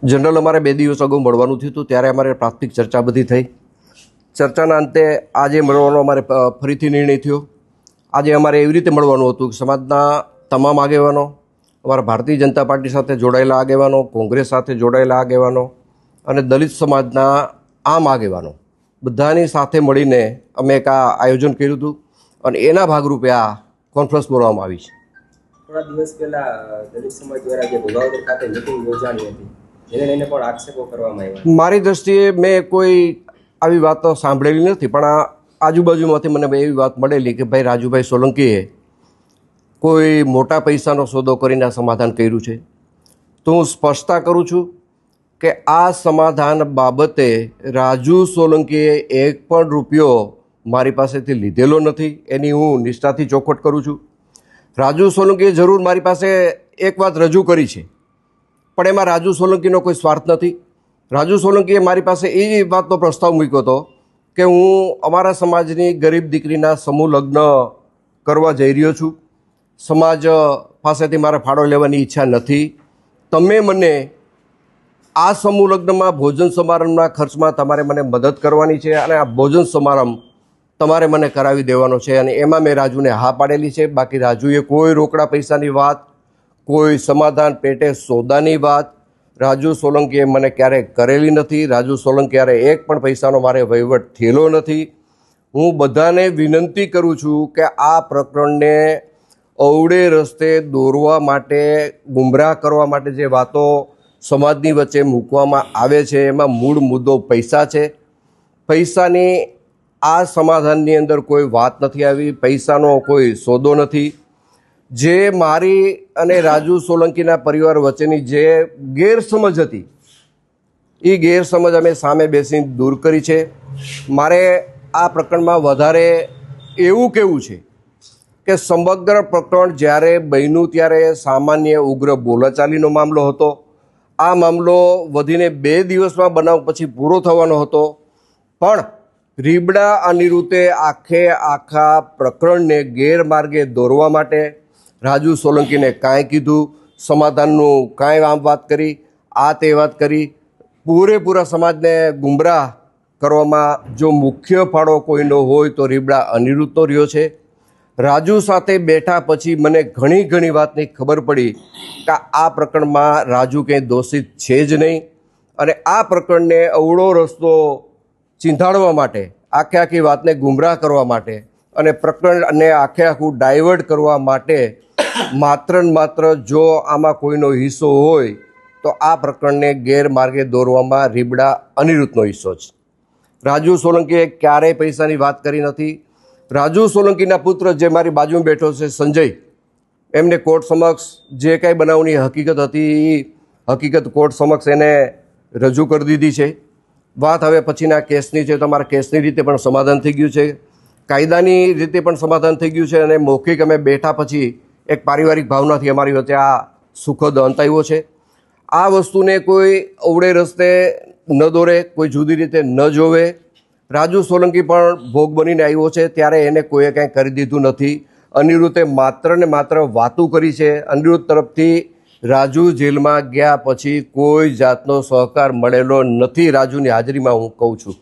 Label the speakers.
Speaker 1: General અમારે 2 દિવસ અગાઉ મળવાનું થયું હતું, ત્યારે અમારે પ્રાથમિક ચર્ચા બધી થઈ. ચર્ચાના અંતે આજે મળવાનો અમારે ફરીથી નિર્ણય થયો. આજે અમારે એવી રીતે મળવાનું હતું કે સમાજના તમામ આગેવાનો, અમારા ભારતીય જનતા પાર્ટી સાથે જોડાયેલા આગેવાનો, કોંગ્રેસ સાથે જોડાયેલા આગેવાનો અને દલિત સમાજના આમ આગેવાનો બધાની સાથે મળીને અમે એક આ આયોજન કર્યું હતું અને એના ભાગરૂપે આ કોન્ફરન્સ બોલાવવામાં આવી છે.
Speaker 2: થોડા દિવસ પહેલા દલિત સમાજ દ્વારા જે ભોગાવદર ખાતે મિટિંગ યોજાણી હતી, જેને લઈને પણ આક્ષેપો કરવામાં આવ્યા.
Speaker 1: મારી દ્રષ્ટિએ મેં કોઈ આવી વાતો સાંભળેલી નથી, પણ આ આજુબાજુમાંથી મને એવી વાત મળેલી કે ભાઈ રાજુભાઈ સોલંકીએ કોઈ મોટા પૈસાનો સોદો કરીને આ સમાધાન કર્યું છે. તો હું સ્પષ્ટતા કરું છું કે આ સમાધાન બાબતે રાજુ સોલંકીએ એક પણ રૂપિયો મારી પાસેથી લીધેલો નથી. એની હું નિષ્ઠાથી ચોખવટ કરું છું. રાજુ સોલંકીએ જરૂર મારી પાસે એક વાત રજૂ કરી છે, પણ એમાં રાજુ સોલંકીનો કોઈ સ્વાર્થ નથી. રાજુ સોલંકીએ મારી પાસે એ વાતનો પ્રસ્તાવ મૂક્યો હતો કે હું અમારા સમાજની ગરીબ દીકરીના સમૂહ લગ્ન કરવા જઈ રહ્યો છું. સમાજ પાસેથી મારે ફાળો લેવાની ઈચ્છા નથી. તમે મને આ સમૂહ લગ્નમાં ભોજન સમારંભના ખર્ચમાં તમારે મને મદદ કરવાની છે અને આ ભોજન સમારંભ તમારે મને કરાવી દેવાનો છે. અને એમાં મેં રાજુને હા પાડેલી છે. બાકી રાજુએ કોઈ રોકડા પૈસાની વાત, કોઈ સમાધાન પેટે સોદાની વાત રાજુ સોલંકીએ મને ક્યારેય કરેલી નથી. રાજુ સોલંકી ક્યારે એક પણ પૈસાનો મારે વહીવટ થયેલો નથી. હું બધાને વિનંતી કરું છું કે આ પ્રકરણને અવળે રસ્તે દોરવા માટે, ગુમરાહ કરવા માટે જે વાતો સમાજની વચ્ચે મૂકવામાં આવે છે, એમાં મૂળ મુદ્દો પૈસા છે. પૈસાની આ સમાધાનની અંદર કોઈ વાત નથી આવી. પૈસાનો કોઈ સોદો નથી. જે મારી અને રાજુ સોલંકીના પરિવાર વચ્ચેની જે ગેરસમજ હતી, એ ગેરસમજ અમે સામે બેસીને દૂર કરી છે. મારે આ પ્રકરણમાં વધારે એવું કહેવું છે કે સમગ્ર પ્રકરણ જ્યારે બન્યું ત્યારે સામાન્ય ઉગ્ર બોલાચાલીનો મામલો હતો. આ મામલો વધીને 2 દિવસમાં બનાવ પછી પૂરો થવાનો હતો, પણ રીબડા અનિરુદ્ધે આખા પ્રકરણને ગેરમાર્ગે દોરવા માટે રાજુ સોલંકીને કાંઈ કીધું, સમાધાનનું કાંઈ આમ વાત કરી, આ તે વાત કરી, પૂરેપૂરા સમાજને ગુમરાહ કરવામાં જો મુખ્ય ફાળો કોઈનો હોય તો રીબડા અનિરુદ્ધનો રહ્યો છે. રાજુ સાથે બેઠા પછી મને ઘણી વાતની ખબર પડી કે આ પ્રકરણમાં રાજુ કંઈ દોષિત છે જ નહીં. અને આ પ્રકરણને અવળો રસ્તો ચીંધાડવા માટે, આખી વાતને ગુમરાહ કરવા માટે અને પ્રકરણને આખું ડાયવર્ટ કરવા માટે માત્ર ને માત્ર જો આમાં કોઈનો હિસ્સો હોય તો આ પ્રકરણને ગેરમાર્ગે દોરવામાં રીબડા અનિરુદ્ધનો હિસ્સો છે. રાજુ સોલંકીએ ક્યારેય પૈસાની વાત કરી નથી. રાજુ સોલંકીના પુત્ર જે મારી બાજુમાં બેઠો છે સંજય, એમને કોર્ટ સમક્ષ જે કાંઈ બનાવની હકીકત હતી એ હકીકત કોર્ટ સમક્ષ એને રજૂ કરી દીધી છે. વાત હવે પછીના કેસની છે. તમારા કેસની રીતે પણ સમાધાન થઈ ગયું છે, કાયદાની રીતે પણ સમાધાન થઈ ગયું છે અને મૌખિક અમે બેઠા પછી એક પારિવારિક ભાવનાથી અમારી વચ્ચે આ સુખદ અંત આવ્યો છે. આ વસ્તુને કોઈ અવળે રસ્તે ન દોરે, કોઈ જુદી રીતે ન જોવે. રાજુ સોલંકી પણ ભોગ બનીને આવ્યો છે, ત્યારે એને કોઈએ કાંઈ કરી દીધું નથી. અનિરુદ્ધે માત્ર ને માત્ર વાતું કરી છે. અનિરુદ્ધ તરફથી રાજુ જેલમાં ગયા પછી કોઈ જાતનો સહકાર મળેલો નથી. રાજુની હાજરીમાં હું કહું છું.